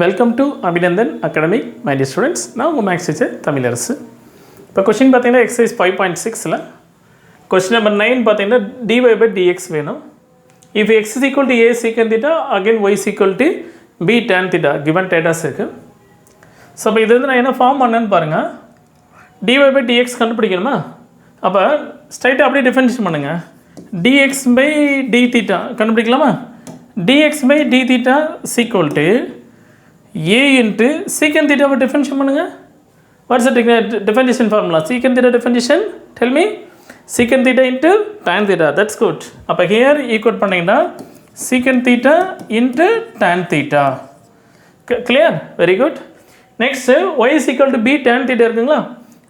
Welcome to Aabinandan Academy, my dear students. Now, we maths teacher Tamil Arasu. இப்போ question பார்த்தீங்கன்னா exercise 5.6ல question number 9 பார்த்தீங்கன்னா dy by dx வேணும். If x is equal to a secant theta, again y is equal to b tan theta, given datas இருக்கு. So இப்போ இது வந்து நான் என்ன ஃபார்ம் பண்ணேன்னு பாருங்கள். dy by dx கண்டுபிடிக்கணுமா? அப்போ ஸ்ட்ரைட்டாக அப்படியே டிஃபரன்ஷியேட் பண்ணுங்கள். dx by d theta கண்டுபிடிக்கலாமா? dx by d theta is equal to a into secant theta by differentiation பண்ணுங்க. What's the differentiation formula? Secant theta differentiation, tell me. Secant theta into tan theta, that's good. அப்போ here equal பண்ணிங்கன்னா secant theta into tan theta. Clear? Very good. Next, y is equal to b tan theta இருக்குங்களா?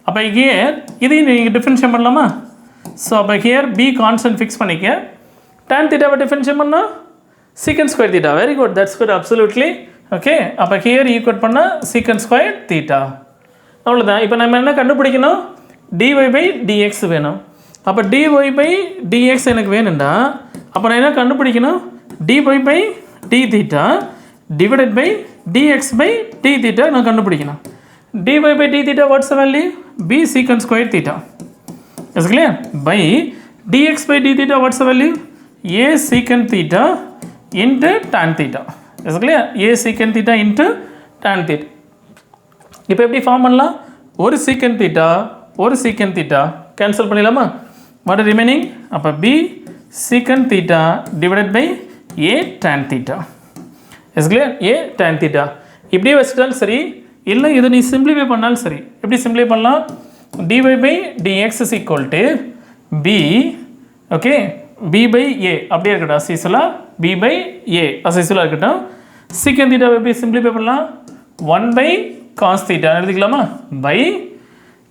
அப்போ here இதையும் நீங்கள் differentiate பண்ணலாமா? So அப்போ here b constant fix பண்ணிக்க. tan theta by differentiate பண்ணா secant square theta. Very good, that's good, absolutely. Okay, அப்போ here equate பண்ணால் சீக்கண்ட் ஸ்கொயர் தீட்டா. அவ்வளோதான். இப்போ நம்ம என்ன கண்டுபிடிக்கணும்? dy by dx வேணும். அப்போ dy by dx எனக்கு வேணும்டா, அப்போ நான் என்ன கண்டுபிடிக்கணும்? dy by d theta divided by dx by d theta நான் கண்டுபிடிக்கணும். dy by d theta what's the value? b secant square theta. Is it clear? By dx by d theta what's the value? a secant theta into tan theta. Is it clear? a secant theta into tan theta. இப்போ எப்படி form பண்ணலாம்? ஒரு secant theta ஒரு secant theta cancel பண்ணிடலாமா? What remaining? அப்போ b secant theta divided by a tan theta. Is it clear? a tan theta. இப்படியே வச்சுட்டாலும் சரி, இல்லை இதை நீ சிம்பிளிஃபை பண்ணாலும் சரி. எப்படி சிம்பிளிஃபை பண்ணலாம்? dy by dx is equal to b, okay, b by a அப்படியே இருக்கட்டும் அசீசலாக, b by a அசீசலாக இருக்கட்டும். secant theta எப்படி சிம்பிளிஃபை பண்ணலாம்? 1 by cos theta எழுதிக்கலாமா? by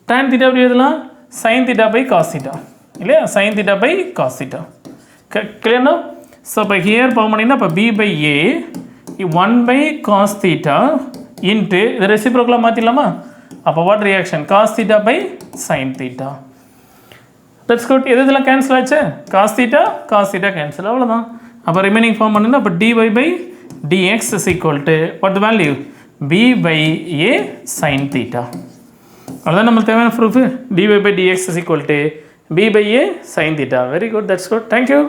tan theta எப்படி எழுதலாம்? sin theta by cos theta இல்லையா? sin theta by cos theta. கிளியர்னா? So இப்போ ஹியர் போக பண்ணிங்கன்னா இப்போ b by a 1 by cos theta into இது ரெசிப்ரோக்கலாக மாற்றிடலாமா? அப்போ what reaction? cos theta by sin theta. That's good. எது இதெல்லாம் கேன்சல் ஆச்சு? cos theta கேன்சல், அவ்வளோதான். அப்போ ரிமைனிங் ஃபார்ம் பண்ணுன்னா அப்போ dy by dx is equal to what the value? b by a sin theta. அதான் நம்ம தேவையான proof. dy by dx is equal to b by a sin theta. Very good, that's good. Thank you.